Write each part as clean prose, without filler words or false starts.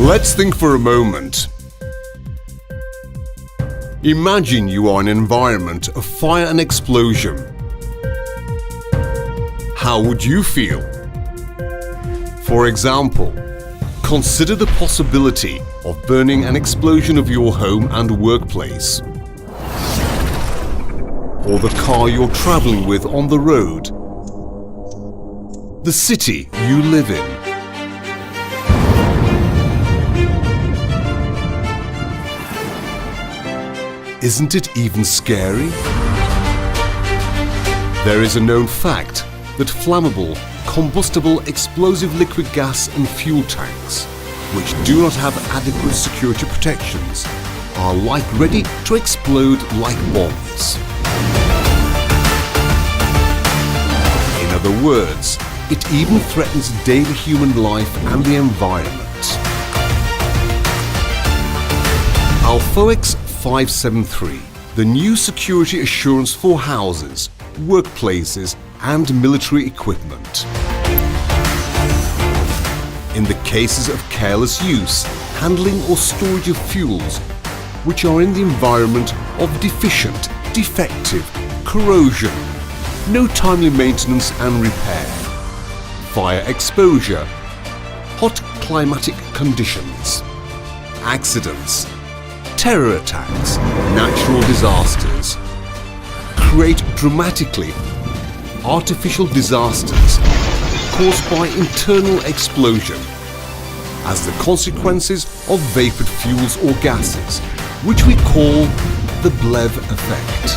Let's think for a moment. Imagine you are in an environment of fire and explosion. How would you feel? For example, consider the possibility of burning an explosion of your home and workplace, or the car you're traveling with on the road, the city you live in. Isn't it even scary? There is a known fact that flammable, combustible explosive liquid gas and fuel tanks, which do not have adequate security protections, are like ready to explode like bombs. In other words, it even threatens daily human life and the environment. Alfoex 573, the new security assurance for houses, workplaces and military equipment. In the cases of careless use, handling or storage of fuels which are in the environment of deficient, defective, corrosion, no timely maintenance and repair, fire exposure, hot climatic conditions, accidents, terror attacks, natural disasters, create dramatically artificial disasters caused by internal explosion as the consequences of vapored fuels or gases, which we call the BLEV effect.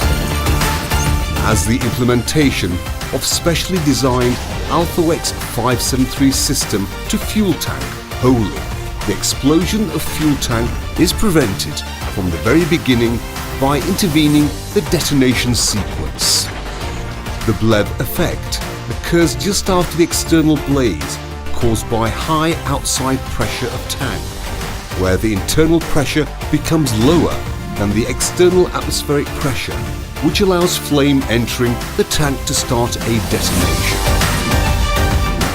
As the implementation of specially designed Alfoex 573 system to fuel tank wholly, the explosion of fuel tank is prevented from the very beginning by intervening the detonation sequence. The BLEV effect occurs just after the external blaze caused by high outside pressure of tank, where the internal pressure becomes lower than the external atmospheric pressure, which allows flame entering the tank to start a detonation.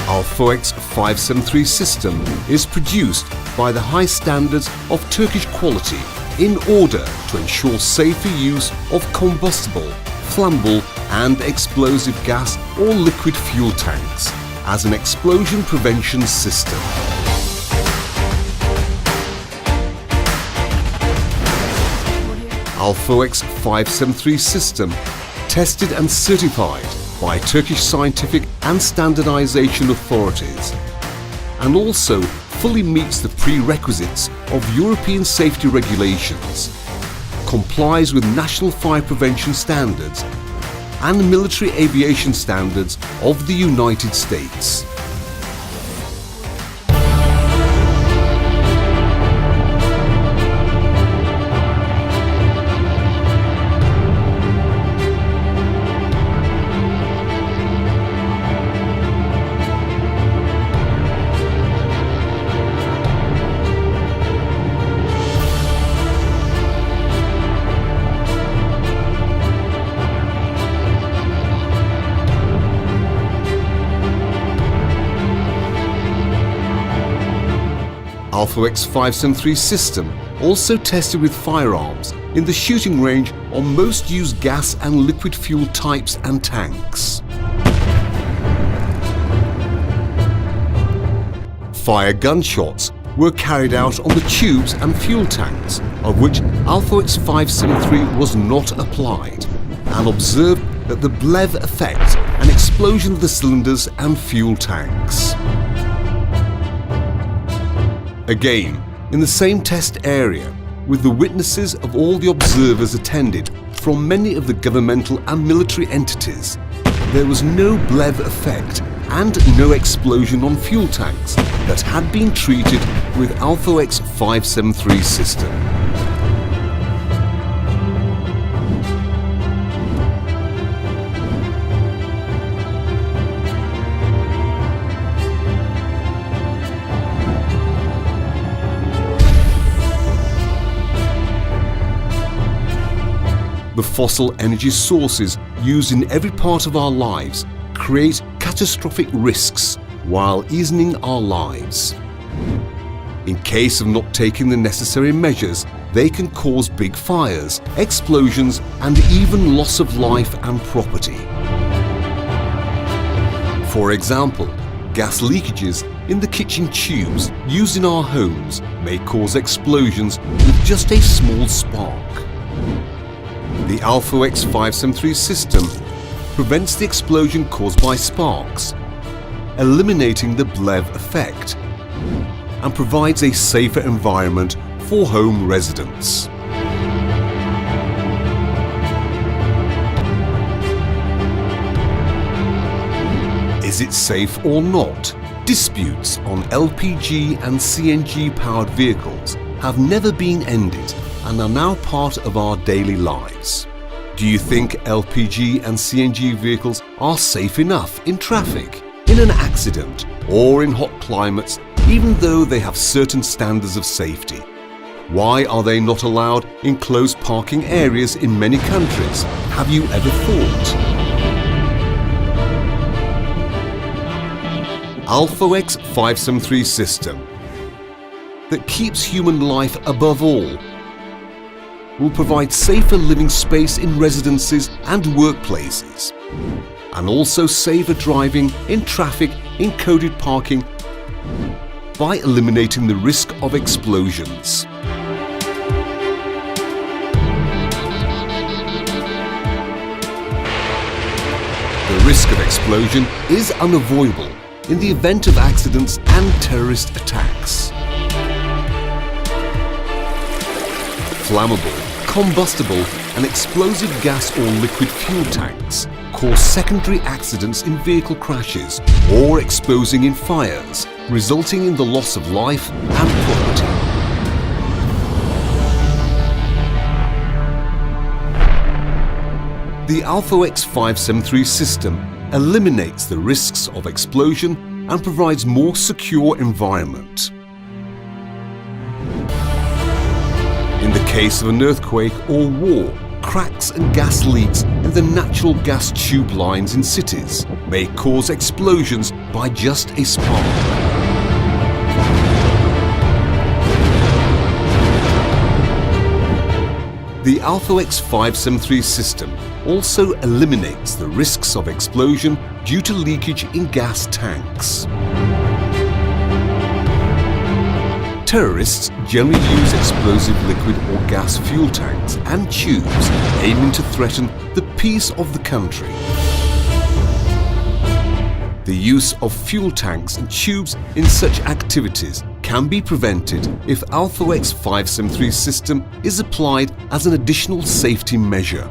Alfoex 573 system is produced by the high standards of Turkish quality in order to ensure safer use of combustible, flammable and explosive gas or liquid fuel tanks as an explosion prevention system. Alfoex 573 system, tested and certified by Turkish scientific and standardization authorities, and also fully meets the prerequisites of European safety regulations, complies with national fire prevention standards and military aviation standards of the United States. Alfoex 573 system also tested with firearms in the shooting range on most used gas and liquid fuel types and tanks. Fire gunshots were carried out on the tubes and fuel tanks, of which Alfoex 573 was not applied, and observed that the BLEV effect and explosion of the cylinders and fuel tanks. Again, in the same test area, with the witnesses of all the observers attended from many of the governmental and military entities, there was no BLEV effect and no explosion on fuel tanks that had been treated with Alfoex 573 system. The fossil energy sources used in every part of our lives create catastrophic risks while easing our lives. In case of not taking the necessary measures, they can cause big fires, explosions, and even loss of life and property. For example, gas leakages in the kitchen tubes used in our homes may cause explosions with just a small spark. The Alfoex 573 system prevents the explosion caused by sparks, eliminating the BLEV effect, and provides a safer environment for home residents. Is it safe or not? Disputes on LPG and CNG powered vehicles have never been ended and are now part of our daily lives. Do you think LPG and CNG vehicles are safe enough in traffic, in an accident, or in hot climates, even though they have certain standards of safety? Why are they not allowed in closed parking areas in many countries? Have you ever thought? Alfoex 573 system that keeps human life above all will provide safer living space in residences and workplaces, and also safer driving in traffic in coded parking by eliminating the risk of explosions. The risk of explosion is unavoidable in the event of accidents and terrorist attacks. Flammable, combustible, and explosive gas or liquid fuel tanks cause secondary accidents in vehicle crashes or exposing in fires, resulting in the loss of life and property. The Alfoex 573 system eliminates the risks of explosion and provides more secure environment. In the case of an earthquake or war, cracks and gas leaks in the natural gas tube lines in cities may cause explosions by just a spark. The Alfoex 573 system also eliminates the risks of explosion due to leakage in gas tanks. Terrorists generally use explosive liquid or gas fuel tanks and tubes aiming to threaten the peace of the country. The use of fuel tanks and tubes in such activities can be prevented if Alfoex 573 system is applied as an additional safety measure.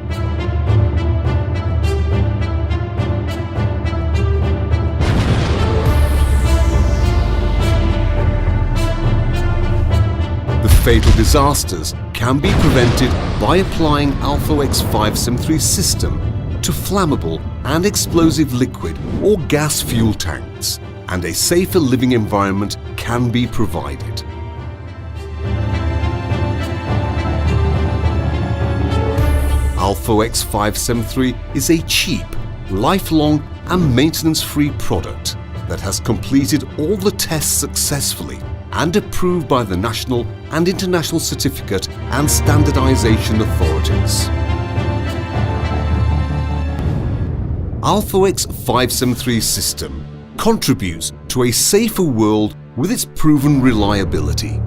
Fatal disasters can be prevented by applying Alfoex 573 system to flammable and explosive liquid or gas fuel tanks, and a safer living environment can be provided. Alfoex 573 is a cheap, lifelong and maintenance-free product that has completed all the tests successfully and approved by the national and international certificate and standardization authorities. Alfoex 573 system contributes to a safer world with its proven reliability.